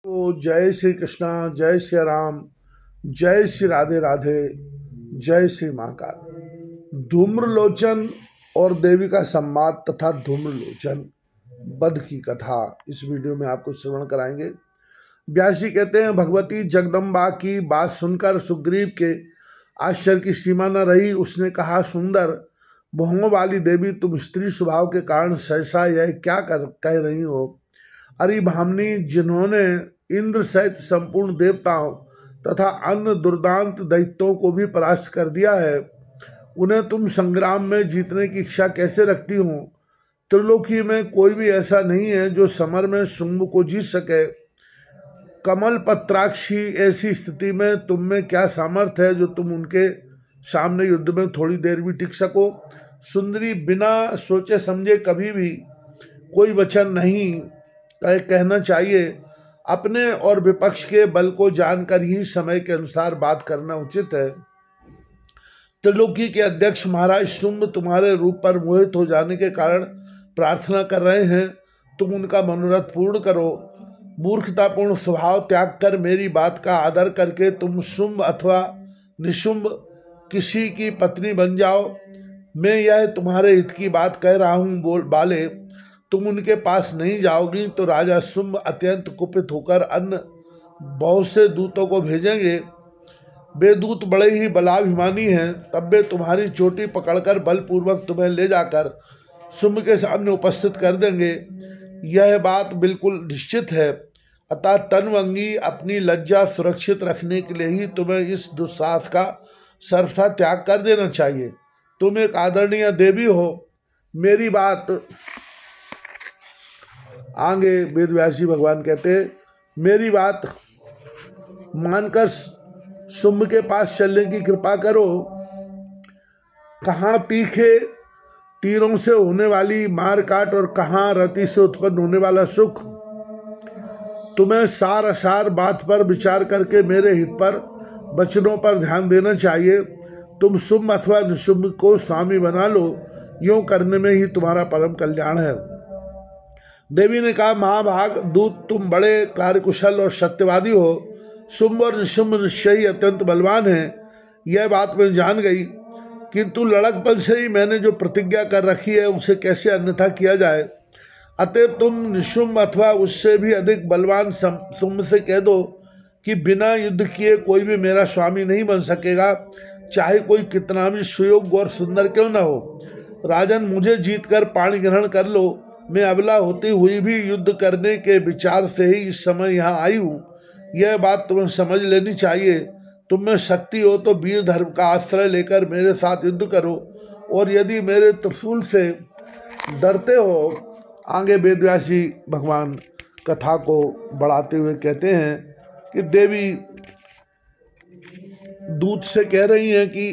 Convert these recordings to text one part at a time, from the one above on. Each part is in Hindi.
तो जय श्री कृष्णा, जय श्री राम, जय श्री राधे राधे, जय श्री महाकाल। धूम्रलोचन और देवी का संवाद तथा धूम्रलोचन वध की कथा इस वीडियो में आपको श्रवण कराएंगे। व्यास जी कहते हैं, भगवती जगदम्बा की बात सुनकर सुग्रीव के आश्चर्य की सीमा न रही। उसने कहा, सुंदर भौहों वाली देवी, तुम स्त्री स्वभाव के कारण सहसा यह क्या कह रही हो? अरे भामिनी, जिन्होंने इंद्र सहित संपूर्ण देवताओं तथा अन्य दुर्दांत दैत्यों को भी परास्त कर दिया है, उन्हें तुम संग्राम में जीतने की इच्छा कैसे रखती हो? त्रिलोकी में कोई भी ऐसा नहीं है जो समर में शुंभ को जीत सके। कमल पत्राक्षी, ऐसी स्थिति में तुम में क्या सामर्थ्य है जो तुम उनके सामने युद्ध में थोड़ी देर भी टिक सको? सुंदरी, बिना सोचे समझे कभी भी कोई वचन नहीं कहना चाहिए। अपने और विपक्ष के बल को जानकर ही समय के अनुसार बात करना उचित है। त्रिलोकी के अध्यक्ष महाराज शुंभ तुम्हारे रूप पर मोहित हो जाने के कारण प्रार्थना कर रहे हैं, तुम उनका मनोरथ पूर्ण करो। मूर्खतापूर्ण स्वभाव त्याग कर मेरी बात का आदर करके तुम शुंभ अथवा निशुंभ किसी की पत्नी बन जाओ। मैं यह तुम्हारे हित की बात कह रहा हूँ बाले। तुम उनके पास नहीं जाओगी तो राजा शुंभ अत्यंत कुपित होकर अन्य बहुत से दूतों को भेजेंगे। वे दूत बड़े ही बलाभिमानी हैं। तब वे तुम्हारी चोटी पकड़कर बलपूर्वक तुम्हें ले जाकर शुंभ के सामने उपस्थित कर देंगे। यह बात बिल्कुल निश्चित है। अतः तनवंगी अपनी लज्जा सुरक्षित रखने के लिए ही तुम्हें इस दुस्साहस का सर्वथा त्याग कर देना चाहिए। तुम एक आदरणीय देवी हो। मेरी बात आगे वेदव्यासी भगवान कहते हैं, मेरी बात मानकर शुंभ के पास चलने की कृपा करो। कहाँ तीखे तीरों से होने वाली मार काट और कहाँ रति से उत्पन्न होने वाला सुख। तुम्हें सार असार बात पर विचार करके मेरे हित पर वचनों पर ध्यान देना चाहिए। तुम शुंभ अथवा निशुंभ को स्वामी बना लो, यूं करने में ही तुम्हारा परम कल्याण है। देवी ने कहा, महाभाग दूत, तुम बड़े कार्यकुशल और सत्यवादी हो। शुंभ और निशुंभ निश्चय ही अत्यंत बलवान हैं, यह बात मैं जान गई, किंतु लड़कपन से ही मैंने जो प्रतिज्ञा कर रखी है उसे कैसे अन्यथा किया जाए। अतएव तुम निशुंभ अथवा उससे भी अधिक बलवान शुंभ से कह दो कि बिना युद्ध किए कोई भी मेरा स्वामी नहीं बन सकेगा, चाहे कोई कितना भी सुयोग्य और सुंदर क्यों न हो। राजन, मुझे जीतकर पाणी ग्रहण कर लो। मैं अबला होती हुई भी युद्ध करने के विचार से ही इस समय यहाँ आई हूँ, यह बात तुम्हें समझ लेनी चाहिए। तुम में शक्ति हो तो वीर धर्म का आश्रय लेकर मेरे साथ युद्ध करो, और यदि मेरे त्रिशूल से डरते हो। आगे वेदव्यासी भगवान कथा को बढ़ाते हुए कहते हैं कि देवी दूत से कह रही हैं कि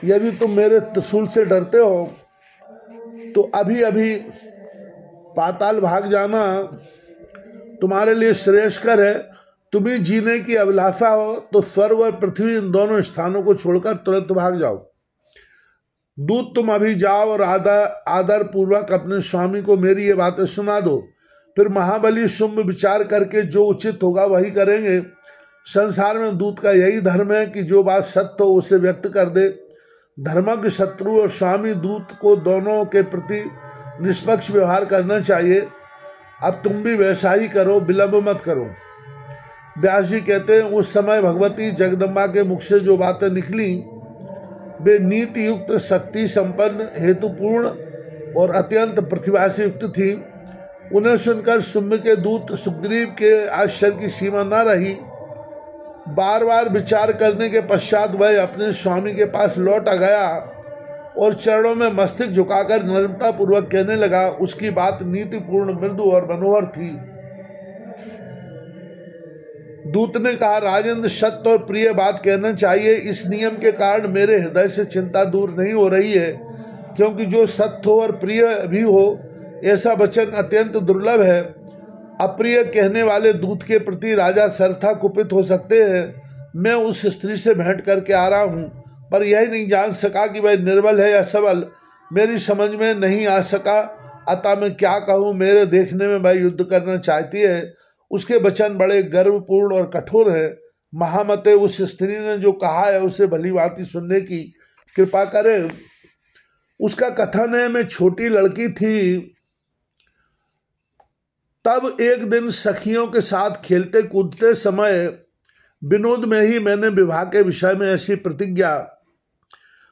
यदि तुम मेरे त्रिशूल से डरते हो तो अभी अभी पाताल भाग जाना तुम्हारे लिए श्रेयस्कर है। तुम्हें जीने की अभिलाषा हो तो स्वर्ग और पृथ्वी इन दोनों स्थानों को छोड़कर तुरंत भाग जाओ। दूत, तुम अभी जाओ और आदर पूर्वक अपने स्वामी को मेरी ये बातें सुना दो। फिर महाबली शुंभ विचार करके जो उचित होगा वही करेंगे। संसार में दूत का यही धर्म है कि जो बात सत्य हो उसे व्यक्त कर दे। धर्मज्ञ शत्रु और स्वामी दूत को दोनों के प्रति निष्पक्ष व्यवहार करना चाहिए। अब तुम भी वैसा ही करो, विलंब मत करो। व्यास जी कहते हैं, उस समय भगवती जगदम्बा के मुख से जो बातें निकली वे नीति युक्त, शक्ति संपन्न, हेतुपूर्ण और अत्यंत प्रतिभा से युक्त थी। उन्हें सुनकर शुंभ के दूत सुग्रीव के आश्चर्य की सीमा न रही। बार बार विचार करने के पश्चात वह अपने स्वामी के पास लौट आ गया और चरणों में मस्तक झुकाकर नम्रता पूर्वक कहने लगा। उसकी बात नीतिपूर्ण, मृदु और मनोहर थी। दूत ने कहा, राजेंद्र, सत्य और प्रिय बात कहना चाहिए। इस नियम के कारण मेरे हृदय से चिंता दूर नहीं हो रही है, क्योंकि जो सत्य हो और प्रिय भी हो ऐसा वचन अत्यंत दुर्लभ है। अप्रिय कहने वाले दूत के प्रति राजा सर्वथा कुपित हो सकते हैं। मैं उस स्त्री से भेंट करके आ रहा हूँ, पर यही नहीं जान सका कि वह निर्बल है या सबल। मेरी समझ में नहीं आ सका, अतः मैं क्या कहूँ। मेरे देखने में वह युद्ध करना चाहती है। उसके वचन बड़े गर्वपूर्ण और कठोर है। महामते, उस स्त्री ने जो कहा है उसे भली भांति सुनने की कृपा करें। उसका कथन है, मैं छोटी लड़की थी, तब एक दिन सखियों के साथ खेलते कूदते समय विनोद में ही मैंने विवाह के विषय में ऐसी प्रतिज्ञा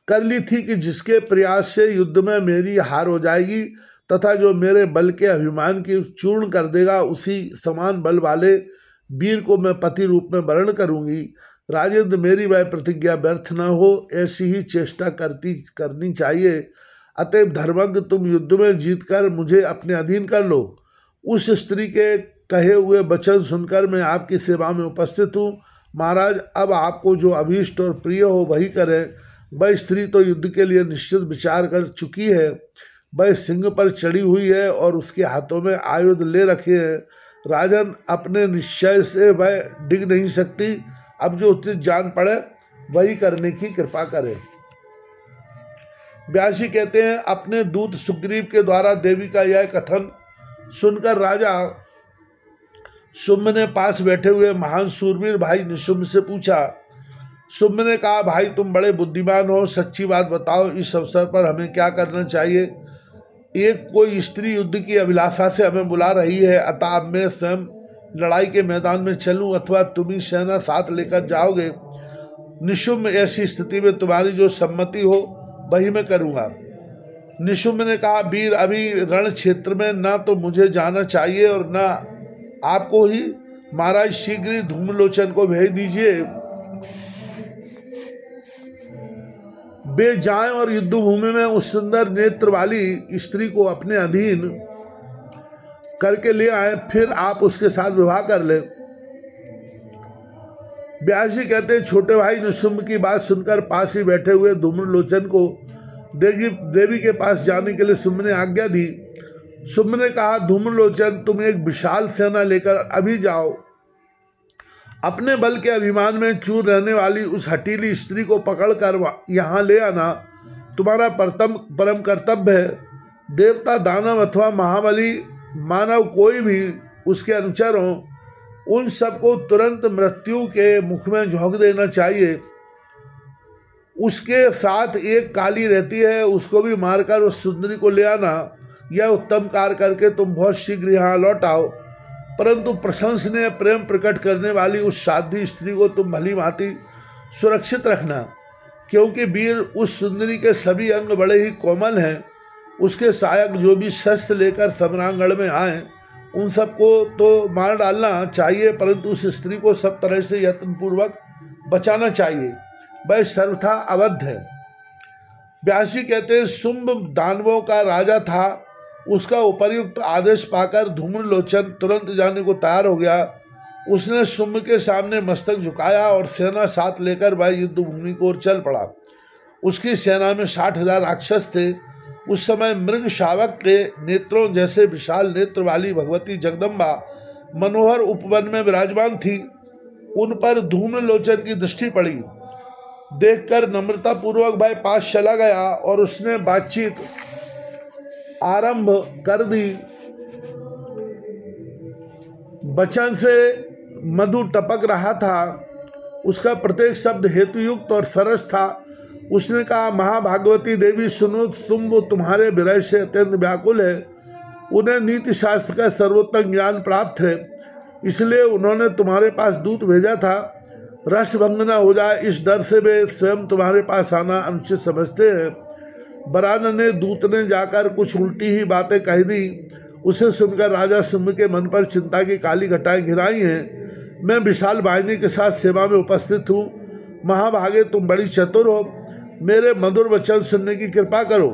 कर ली थी कि जिसके प्रयास से युद्ध में मेरी हार हो जाएगी तथा जो मेरे बल के अभिमान की चूर्ण कर देगा, उसी समान बल वाले वीर को मैं पति रूप में वर्ण करूंगी। राजेंद्र, मेरी वह प्रतिज्ञा व्यर्थ न हो, ऐसी ही चेष्टा करनी चाहिए। अतएव धर्मज्ञ, तुम युद्ध में जीतकर मुझे अपने अधीन कर लो। उस स्त्री के कहे हुए वचन सुनकर मैं आपकी सेवा में उपस्थित हूँ। महाराज, अब आपको जो अभीष्ट और प्रिय हो वही करें। वह स्त्री तो युद्ध के लिए निश्चित विचार कर चुकी है। वह सिंह पर चढ़ी हुई है और उसके हाथों में आयुध ले रखे हैं। राजन, अपने निश्चय से वह डिग नहीं सकती। अब जो उचित जान पड़े वही करने की कृपा करें। व्यासी कहते हैं, अपने दूत सुग्रीव के द्वारा देवी का यह कथन सुनकर राजा शुम्भ ने पास बैठे हुए महान सूरवीर भाई निशुम्भ से पूछा। शुम्भ ने कहा, भाई तुम बड़े बुद्धिमान हो, सच्ची बात बताओ, इस अवसर पर हमें क्या करना चाहिए? एक कोई स्त्री युद्ध की अभिलाषा से हमें बुला रही है, अतः अब मैं स्वयं लड़ाई के मैदान में चलूं अथवा तुम ही सेना साथ लेकर जाओगे? निशुम्भ, ऐसी स्थिति में तुम्हारी जो सम्मति हो वही मैं करूँगा। निशुम्भ ने कहा, वीर, अभी रण क्षेत्र में न तो मुझे जाना चाहिए और न आपको ही। महाराज, शीघ्र ही धूम्रलोचन को भेज दीजिए, वे जाएं और युद्ध भूमि में उस सुंदर नेत्र वाली स्त्री को अपने अधीन करके ले आए, फिर आप उसके साथ विवाह कर लें। व्यासी कहते, छोटे भाई निशुम्भ की बात सुनकर पास ही बैठे हुए धूम्रलोचन को देवी के पास जाने के लिए शुम्भ ने आज्ञा दी। शुम्भ ने कहा, धूम्रलोचन, तुम एक विशाल सेना लेकर अभी जाओ। अपने बल के अभिमान में चूर रहने वाली उस हठीली स्त्री को पकड़कर यहाँ ले आना तुम्हारा परम कर्तव्य है। देवता, दानव अथवा महाबली मानव कोई भी उसके अनुचर हों, उन सबको तुरंत मृत्यु के मुख में झोंक देना चाहिए। उसके साथ एक काली रहती है, उसको भी मारकर उस सुंदरी को ले आना। यह उत्तम कार्य करके तुम बहुत शीघ्र यहाँ लौट आओ। परंतु प्रशंसनीय प्रेम प्रकट करने वाली उस साध्वी स्त्री को तुम भली भांति सुरक्षित रखना, क्योंकि वीर, उस सुंदरी के सभी अंग बड़े ही कोमल हैं। उसके सहायक जो भी शस्त्र लेकर सम्रांगण में आए, उन सबको तो मार डालना चाहिए, परंतु उस स्त्री को सब तरह से यत्नपूर्वक बचाना चाहिए। वह सर्वथा अवध है। व्यासी कहते हैं, शुम्भ दानवों का राजा था। उसका उपर्युक्त आदेश पाकर धूम्रलोचन तुरंत जाने को तैयार हो गया। उसने शुम्भ के सामने मस्तक झुकाया और सेना साथ लेकर वह युद्ध भूमि की ओर चल पड़ा। उसकी सेना में 60,000 राक्षस थे। उस समय मृग शावक के नेत्रों जैसे विशाल नेत्र वाली भगवती जगदम्बा मनोहर उपवन में विराजमान थी। उन पर धूम्रलोचन की दृष्टि पड़ी। देखकर नम्रता पूर्वक भाई पास चला गया और उसने बातचीत आरंभ कर दी। वचन से मधु टपक रहा था। उसका प्रत्येक शब्द हेतुयुक्त और सरस था। उसने कहा, महाभागवती देवी, सुनो, शुम्भ तुम्हारे विरह से अत्यंत व्याकुल है। उन्हें नीति शास्त्र का सर्वोत्तम ज्ञान प्राप्त है, इसलिए उन्होंने तुम्हारे पास दूत भेजा था। रस भंग न हो जाए इस डर से वे स्वयं तुम्हारे पास आना अनुचित समझते हैं। बरान ने दूत ने जाकर कुछ उल्टी ही बातें कह दी। उसे सुनकर राजा शुम्भ के मन पर चिंता की काली घटाएं घिराई हैं। मैं विशाल वाहिनी के साथ सेवा में उपस्थित हूँ। महाभागे, तुम बड़ी चतुर हो, मेरे मधुर वचन सुनने की कृपा करो।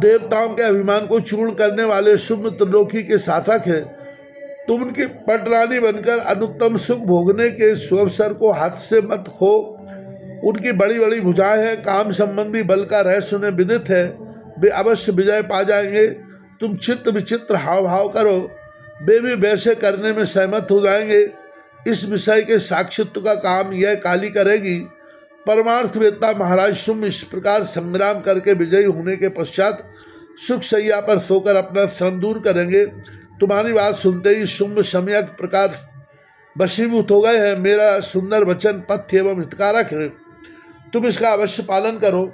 देवताओं के अभिमान को चूर्ण करने वाले शुम्भ त्रिलोकी के शासक हैं। तुम उनकी पटरानी बनकर अनुत्तम सुख भोगने के सुअवसर को हाथ से मत खो। उनकी बड़ी बड़ी भुजाएं हैं, काम संबंधी बल का रहस्य उन्हें विदित है। वे अवश्य विजय पा जाएंगे। तुम चित्त विचित्र हाव भाव करो, वे भी वैसे करने में सहमत हो जाएंगे। इस विषय के साक्षित्व का काम यह काली करेगी। परमार्थवेत्ता महाराज शुम्भ इस प्रकार संग्राम करके विजयी होने के पश्चात सुख शैया पर सोकर अपना श्रम दूर करेंगे। तुम्हारी बात सुनते ही शुंभ सम्यक प्रकार वशीभूत हो गए हैं। मेरा सुंदर वचन पथ्य एवं हितकारक है, तुम इसका अवश्य पालन करो।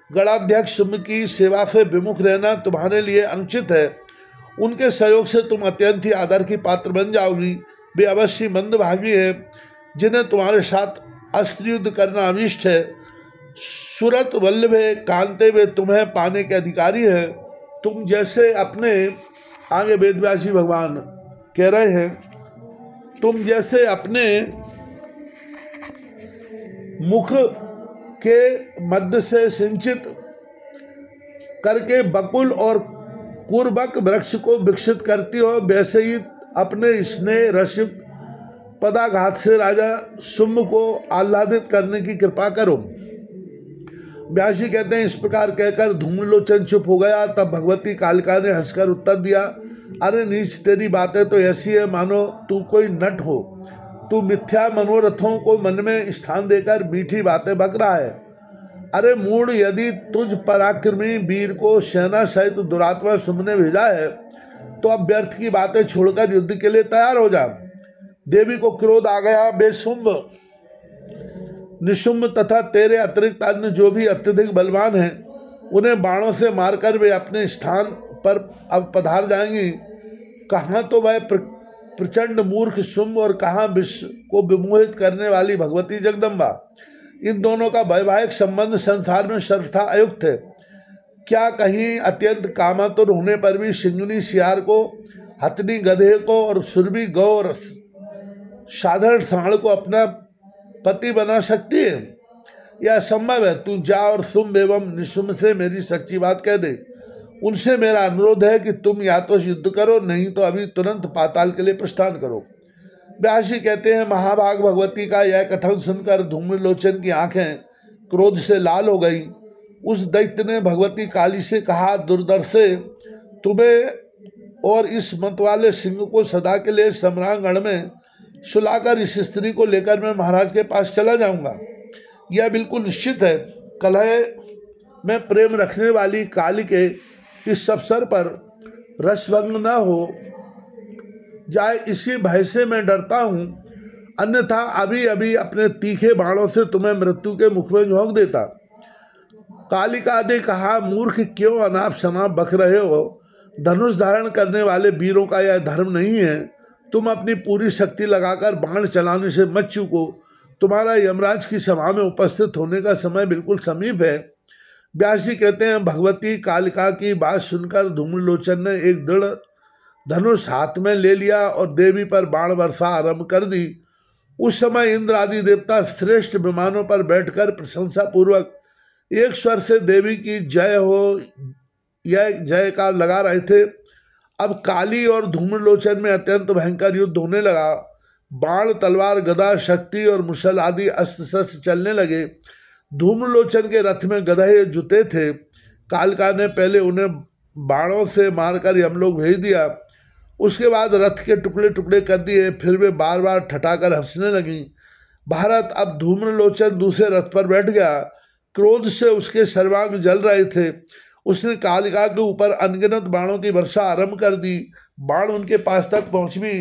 गणाध्यक्ष शुंभ की सेवा से विमुख रहना तुम्हारे लिए अनुचित है। उनके सहयोग से तुम अत्यंत ही आदर की पात्र बन जाओगी। वे अवश्य मंदभागी हैं, जिन्हें तुम्हारे साथ अस्त्र युद्ध करना अभिष्ट है। सुरत वल्लभे कांते वे तुम्हें पाने के अधिकारी हैं। तुम जैसे अपने, आगे वेदव्यास जी भगवान कह रहे हैं, तुम जैसे अपने मुख के मध्य से सिंचित करके बकुल और कुर्बक वृक्ष को विकसित करती हो, वैसे ही अपने स्नेह रसिक पदाघात से राजा शुंभ को आह्लादित करने की कृपा करो। व्यास जी कहते हैं, इस प्रकार कहकर धूम्रलोचन चुप हो गया। तब भगवती कालिका ने हंसकर उत्तर दिया, अरे नीच, तेरी बातें तो ऐसी है मानो तू कोई नट हो। तू मिथ्या मनोरथों को मन में स्थान देकर मीठी बातें बक रहा है। अरे मूढ़, यदि तुझ पराक्रमी वीर को सेना सहित दुरात्मा शुंभ ने भेजा है तो अब व्यर्थ की बातें छोड़कर युद्ध के लिए तैयार हो जा। देवी को क्रोध आ गया। वे शुंभ, निशुंभ तथा तेरे अतिरिक्त अन्य जो भी अत्यधिक बलवान हैं, उन्हें बाणों से मारकर वे अपने स्थान पर अब पधार जाएंगी। कहाँ तो वह प्रचंड मूर्ख शुंभ और कहाँ विश्व को विमोहित करने वाली भगवती जगदम्बा। इन दोनों का वैवाहिक संबंध संसार में सर्वथा अयुक्त है। क्या कहीं अत्यंत कामातुर होने पर भी सिंगनी सियार को, हथनी गधे को और सुरभि गौ और साधारण सांड को अपना पति बना सकती है? यह असंभव है। तू जा और शुंभ एवं निशुंभ से मेरी सच्ची बात कह दे। उनसे मेरा अनुरोध है कि तुम या तो युद्ध करो, नहीं तो अभी तुरंत पाताल के लिए प्रस्थान करो। व्यास जी कहते हैं, महाभाग भगवती का यह कथन सुनकर धूम्रलोचन की आंखें क्रोध से लाल हो गई। उस दैत्य ने भगवती काली से कहा, दुर्दर्शे, तुम्हें और इस मत वाले सिंह को सदा के लिए सम्रांगण में सुलाकर इस स्त्री को लेकर मैं महाराज के पास चला जाऊंगा। यह बिल्कुल निश्चित है। कलह में प्रेम रखने वाली काली के इस अवसर पर रसभंग न हो जाए, इसी भय से मैं डरता हूँ, अन्यथा अभी अभी अपने तीखे बाणों से तुम्हें मृत्यु के मुख में झोंक देता। कालिका ने कहा, मूर्ख, क्यों अनाप शनाप बक रहे हो? धनुष धारण करने वाले वीरों का यह धर्म नहीं है। तुम अपनी पूरी शक्ति लगाकर बाण चलाने से मत चूको। तुम्हारा यमराज की सभा में उपस्थित होने का समय बिल्कुल समीप है। व्यास जी कहते हैं, भगवती कालिका की बात सुनकर धूम्रलोचन ने एक दृढ़ धनुष हाथ में ले लिया और देवी पर बाण वर्षा आरंभ कर दी। उस समय इंद्र आदि देवता श्रेष्ठ विमानों पर बैठकर प्रशंसा पूर्वक एक स्वर से देवी की जय हो, यह जयकार लगा रहे थे। अब काली और धूम्रलोचन में अत्यंत भयंकर युद्ध होने लगा। बाण, तलवार, गदा, शक्ति और मुसल आदि अस्त्र शस्त्र चलने लगे। धूम्रलोचन के रथ में गधे जुते थे। कालिका ने पहले उन्हें बाणों से मारकर यमलोक भेज दिया। उसके बाद रथ के टुकड़े टुकड़े कर दिए। फिर वे बार बार ठठाकर हंसने लगी। भारत, अब धूम्रलोचन दूसरे रथ पर बैठ गया। क्रोध से उसके सर्वांग जल रहे थे। उसने कालिका के ऊपर अनगिनत बाणों की वर्षा आरंभ कर दी। बाण उनके पास तक पहुंच भी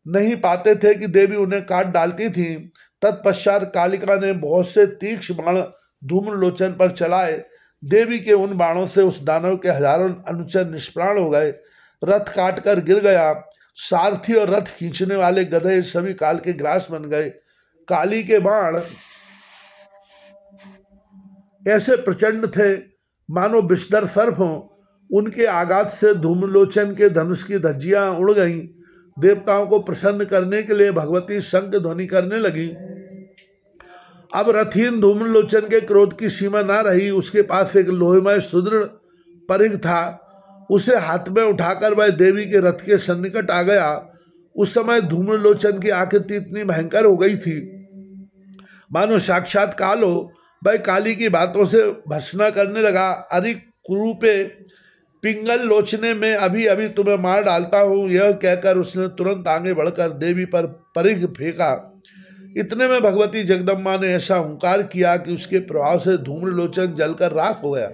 नहीं पाते थे कि देवी उन्हें काट डालती थी। तत्पश्चात कालिका ने बहुत से तीक्ष्ण बाण धूम्रलोचन पर चलाए। देवी के उन बाणों से उस दानव के हजारों अनुचर निष्प्राण हो गए। रथ काट कर गिर गया। सारथी और रथ खींचने वाले गधे सभी काल के ग्रास बन गए। काली के बाण ऐसे प्रचंड थे मानो विषधर सर्प हों। उनके आघात से धूम्रलोचन के धनुष की धज्जियां उड़ गईं। देवताओं को प्रसन्न करने के लिए भगवती शंख ध्वनि करने लगी। अब रथहीन धूम्रलोचन के क्रोध की सीमा ना रही। उसके पास एक लोहेमय सुदृढ़ परिघ था। उसे हाथ में उठाकर वह देवी के रथ के सन्निकट आ गया। उस समय धूम्रलोचन की आकृति इतनी भयंकर हो गई थी मानो साक्षात काल हो। वह काली की बातों से भर्त्सना करने लगा। अरे कुरूपे, पिंगल लोचने में अभी अभी तुम्हें मार डालता हूँ। यह कहकर उसने तुरंत आगे बढ़कर देवी पर परिघ फेंका। इतने में भगवती जगदम्बा ने ऐसा हुंकार किया कि उसके प्रभाव से धूम्रलोचन जलकर राख हो गया।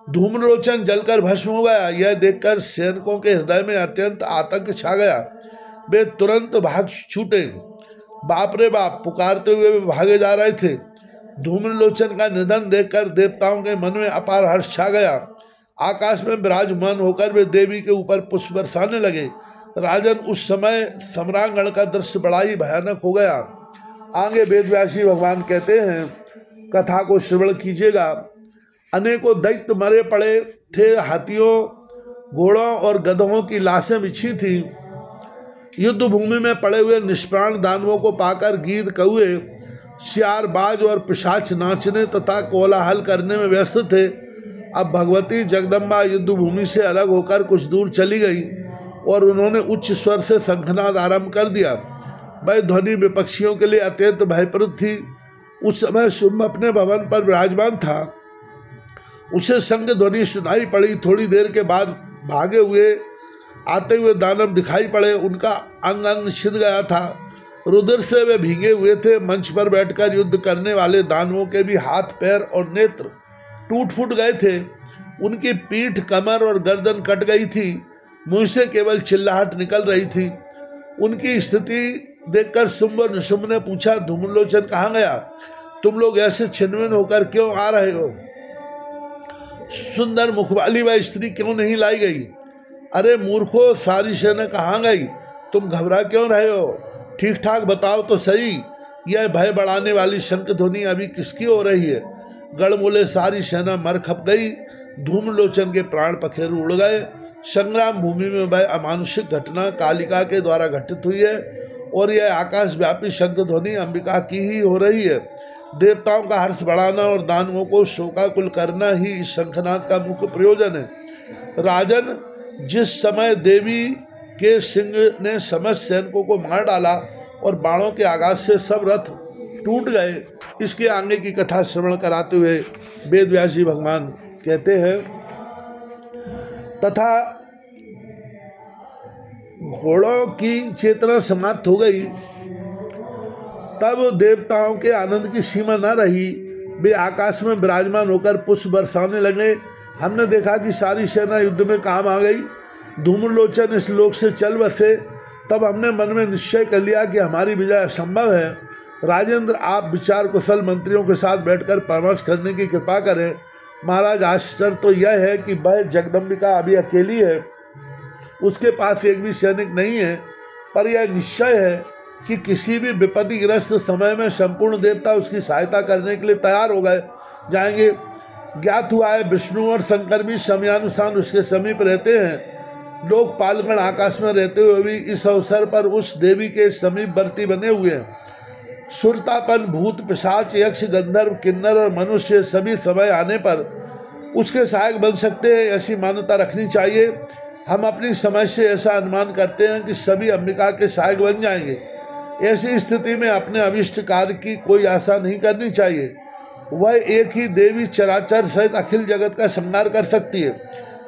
धूम्रलोचन जलकर भस्म हो गया। यह देखकर सैनिकों के हृदय में अत्यंत आतंक छा गया। वे तुरंत भाग छूटे। बाप रे बाप पुकारते हुए वे भागे जा रहे थे। धूम्रलोचन का निधन देखकर देवताओं के मन में अपार हर्ष छा गया। आकाश में विराजमान होकर वे देवी के ऊपर पुष्प बरसाने लगे। राजन, उस समय सम्रांगण का दृश्य बड़ा ही भयानक हो गया। आगे वेदव्यासी भगवान कहते हैं, कथा को श्रवण कीजिएगा। अनेकों दैत्य मरे पड़े थे। हाथियों, घोड़ों और गधों की लाशें बिछी थी। युद्ध भूमि में पड़े हुए निष्प्राण दानवों को पाकर गीद, कौए, सियार, बाज और पिशाच नाचने तथा कोलाहल करने में व्यस्त थे। अब भगवती जगदम्बा युद्ध भूमि से अलग होकर कुछ दूर चली गई और उन्होंने उच्च स्वर से शंखनाद आरंभ कर दिया। वह ध्वनि विपक्षियों के लिए अत्यंत भयप्रद थी। उस समय शुंभ अपने भवन पर विराजमान था। उसे शंख ध्वनि सुनाई पड़ी। थोड़ी देर के बाद भागे हुए आते हुए दानव दिखाई पड़े। उनका अंग अंग छिद गया था। रुधिर से वे भीगे हुए थे। मंच पर बैठकर युद्ध करने वाले दानवों के भी हाथ, पैर और नेत्र टूट फूट गए थे। उनकी पीठ, कमर और गर्दन कट गई थी। मुंह से केवल चिल्लाहट निकल रही थी। उनकी स्थिति देखकर शुंभ और निशुंभ ने पूछा, धूम्रलोचन कहाँ गया? तुम लोग ऐसे छिन्न होकर क्यों आ रहे हो? सुंदर मुख वाली वह स्त्री क्यों नहीं लाई गई? अरे मूर्खो, सारी सेना कहाँ गई? तुम घबरा क्यों रहे हो? ठीक ठाक बताओ तो सही, यह भय बढ़ाने वाली शंख ध्वनि अभी किसकी हो रही है? गड़बोले सारी सेना मर खप गई। धूम्रलोचन के प्राण पखेरु उड़ गए। संग्राम भूमि में वह अमानुषिक घटना कालिका के द्वारा घटित हुई है और यह आकाश व्यापी शंख ध्वनि अंबिका की ही हो रही है। देवताओं का हर्ष बढ़ाना और दानवों को शोकाकुल करना ही इस शंखनाद का मुख्य प्रयोजन है। राजन, जिस समय देवी के सिंह ने समस्त सैनिकों को मार डाला और बाणों के आघात से सब रथ टूट गए, इसके आगे की कथा श्रवण कराते हुए वेदव्यासी भगवान कहते हैं, तथा घोड़ों की चेतना समाप्त हो गई। तब देवताओं के आनंद की सीमा न रही। वे आकाश में विराजमान होकर पुष्प बरसाने लगे। हमने देखा कि सारी सेना युद्ध में काम आ गई। धूम्रलोचन इस लोक से चल बसे। तब हमने मन में निश्चय कर लिया कि हमारी विजय असंभव है। राजेंद्र, आप विचार कुशल मंत्रियों के साथ बैठकर परामर्श करने की कृपा करें। महाराज, आश्चर्य तो यह है कि वह जगदम्बिका अभी अकेली है। उसके पास एक भी सैनिक नहीं है, पर यह निश्चय है कि किसी भी विपत्तिग्रस्त समय में संपूर्ण देवता उसकी सहायता करने के लिए तैयार हो गए जाएंगे। ज्ञात हुआ है विष्णु और शंकर भी समयानुसार उसके समीप रहते हैं। लोकपालगण आकाश में रहते हुए भी इस अवसर पर उस देवी के समीपवर्ती बने हुए हैं। सुरतापन, भूत, पिशाच, यक्ष, गंधर्व, किन्नर और मनुष्य सभी समय आने पर उसके सहायक बन सकते हैं, ऐसी मान्यता रखनी चाहिए। हम अपनी समझ से ऐसा अनुमान करते हैं कि सभी अंबिका के सहायक बन जाएंगे। ऐसी स्थिति में अपने अभिष्ट कार्य की कोई आशा नहीं करनी चाहिए। वह एक ही देवी चराचर सहित अखिल जगत का संहार कर सकती है।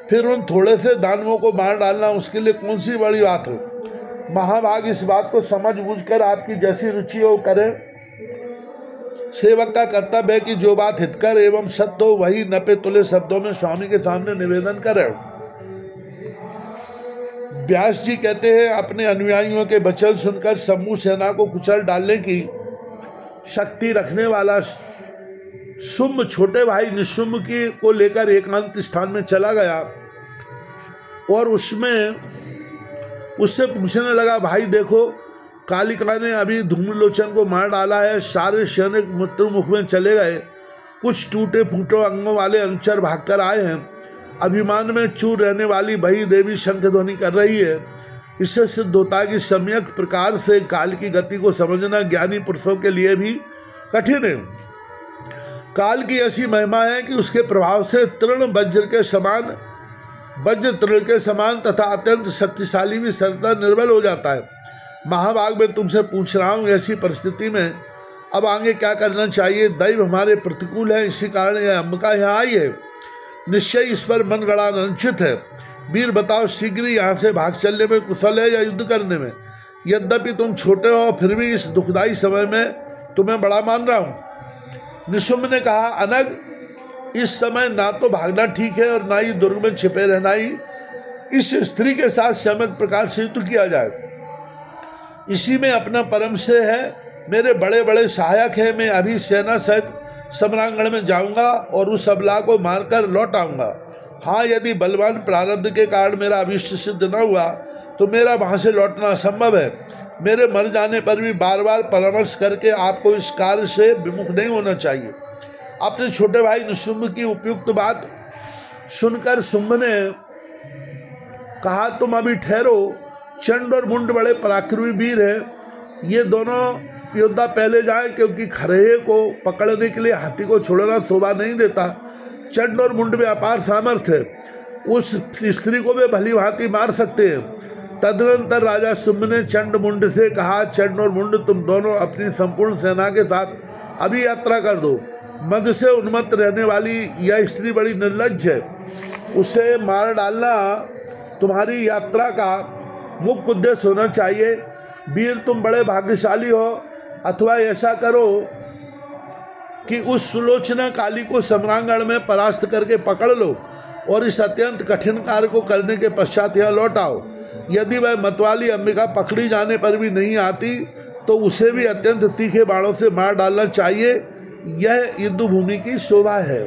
फिर उन थोड़े से दानवों को मार डालना उसके लिए कौन सी बड़ी बात है? महाभाग, इस बात को समझ बूझकर आपकी जैसी रुचि हो करें। सेवक का कर्तव्य है कि जो बात हितकर एवं सत्य हो वही नपे तुले शब्दों में स्वामी के सामने निवेदन करें। व्यास जी कहते हैं, अपने अनुयायियों के वचन सुनकर समूह सेना को कुचल डालने की शक्ति रखने वाला शुंभ छोटे भाई निशुंभ की को लेकर एकांत स्थान में चला गया और उससे पूछने लगा, भाई देखो, कालिका ने अभी धूम्रलोचन को मार डाला है। सारे सैनिक मृत्युमुख में चले गए। कुछ टूटे फूटे अंगों वाले अनुचर भागकर आए हैं। अभिमान में चूर रहने वाली वही देवी शंख ध्वनि कर रही है। इससे सिद्ध होता है कि सम्यक प्रकार से काल की गति को समझना ज्ञानी पुरुषों के लिए भी कठिन है। काल की ऐसी महिमा है कि उसके प्रभाव से तृण वज्र तृण के समान तथा अत्यंत शक्तिशाली भी सर्वदा निर्बल हो जाता है। महाभाग, मैं तुमसे पूछ रहा हूँ, ऐसी परिस्थिति में अब आगे क्या करना चाहिए? दैव हमारे प्रतिकूल है, इसी कारण यह अंबिका यहाँ आई है। निश्चय इस पर मन गड़ा अनुचित है। वीर, बताओ, शीघ्र यहाँ से भाग चलने में कुशल है या युद्ध करने में? यद्यपि तुम छोटे हो, फिर भी इस दुखदायी समय में तुम्हें बड़ा मान रहा हूँ। निशुंभ ने कहा, अनग, इस समय ना तो भागना ठीक है और ना ही दुर्ग में छिपे रहना ही इस स्त्री के साथ सम्यक प्रकार से युद्ध किया जाए। इसी में अपना परम श्रेय है। मेरे बड़े बड़े सहायक हैं। मैं अभी सेना सहित सम्रांगण में जाऊंगा और उस अबला को मारकर लौट आऊंगा। हाँ, यदि बलवान प्रारब्ध के कारण मेरा अभिष्ट सिद्ध न हुआ तो मेरा वहाँ से लौटना असंभव है। मेरे मर जाने पर भी बार बार परामर्श करके आपको इस कार्य से विमुख नहीं होना चाहिए। अपने छोटे भाई निशुंभ की उपयुक्त बात सुनकर शुंभ ने कहा, तुम अभी ठहरो। चंड और मुंड बड़े पराक्रमी वीर हैं। ये दोनों योद्धा पहले जाएं, क्योंकि खरेहे को पकड़ने के लिए हाथी को छोड़ना शोभा नहीं देता। चंड और मुंड में अपार सामर्थ्य है। उस स्त्री को वे भली भांति मार सकते हैं। तदनंतर राजा शुंभ ने चंड मुंड से कहा, चंड और मुंड, तुम दोनों अपनी संपूर्ण सेना के साथ अभी यात्रा कर दो। मद से उन्मत्त रहने वाली यह स्त्री बड़ी निर्लज्ज है। उसे मार डालना तुम्हारी यात्रा का मुख्य उद्देश्य होना चाहिए। वीर, तुम बड़े भाग्यशाली हो। अथवा ऐसा करो कि उस सुलोचना काली को सम्रांगण में परास्त करके पकड़ लो और इस अत्यंत कठिन कार्य को करने के पश्चात यहाँ लौट आओ। यदि वह मतवाली अंबिका पकड़ी जाने पर भी नहीं आती तो उसे भी अत्यंत तीखे बाणों से मार डालना चाहिए। यह युद्ध भूमि की शोभा है।